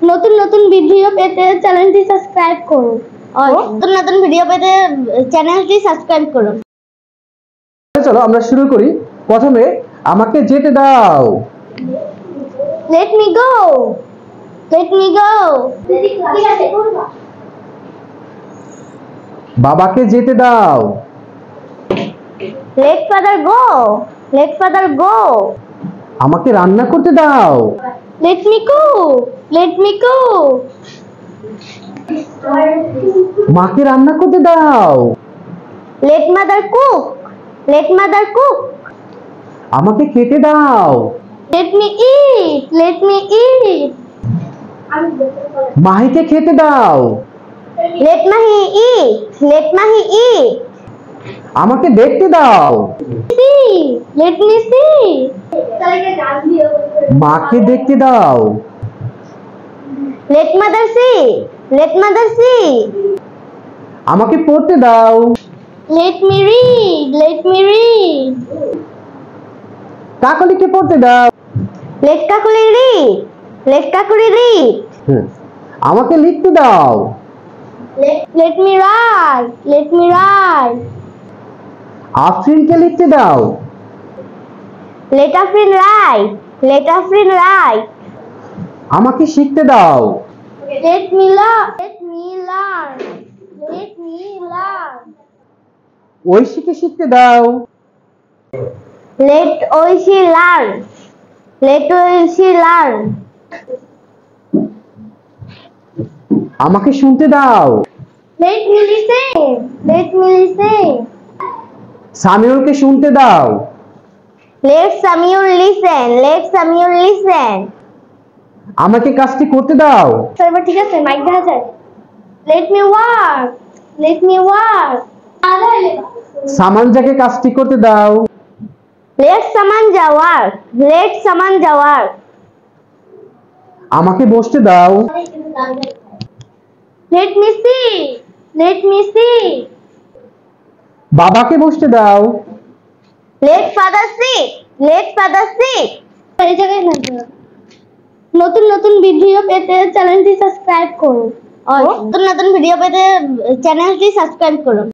নতুন নতুন ভিডিও পেতে চ্যানেলটি সাবস্ক্রাইব করুন। নতুন নতুন ভিডিও পেতে চ্যানেলটি সাবস্ক্রাইব করুন। চলো আমরা শুরু করি। প্রথমে আমাকে যেতে দাও। Let me go. Let me go. বাবাকে যেতে দাও। Let father go. Let father go. আমাকে রান্না করতে দাও। Let me cook. Let me cook. মাকে রান্না করতে দাও। Let mother cook. Let mother cook. আমাকে খেতে দাও। Let me eat. Let me eat. মাহিকে খেতে দাও। Let Mahi eat. Let Mahi eat. আমাকে দেখতে দাও। See. Let me see. মাকে দেখতে দাও। Let mother see. Let mother see. আমাকে পড়তে দাও। Let me read. Let me read. কাকলিকে পড়তে দাও। Let Kakuli read. Let Kakuli read. আমাকে লিখতে দাও। Let me write. Let me write. আফরিনকে লিখতে দাও। Let Afrin write. Let Afrin write. আমাকে শিখতে দাও। Let me learn. Let me learn. Let me learn. ঐশীকে শিখতে দাও। Let Oishi learn. Let Oishi learn. আমাকে শুনতে দাও। Let me listen. Let me listen. সামিউলকে শুনতে দাও। Let Samuel listen. Let Samuel listen. আমাকে কাজটি করতে দাও। এবার ঠিক আছে, মাইক দেখা যায়। Let me work. Let me work. সামানজাকে কাজটি করতে দাও। Let Samanja work. Let Samanja work. আমাকে বসতে দাও। Let me see. Let me see. বাবাকে বসতে দাও। Let father sit. Let father sit. এই জায়গায় না। নতুন নতুন ভিডিও পেতে চ্যানেলটি সাবস্ক্রাইব করুন। নতুন নতুন ভিডিও পেতে চ্যানেলটি সাবস্ক্রাইব করুন।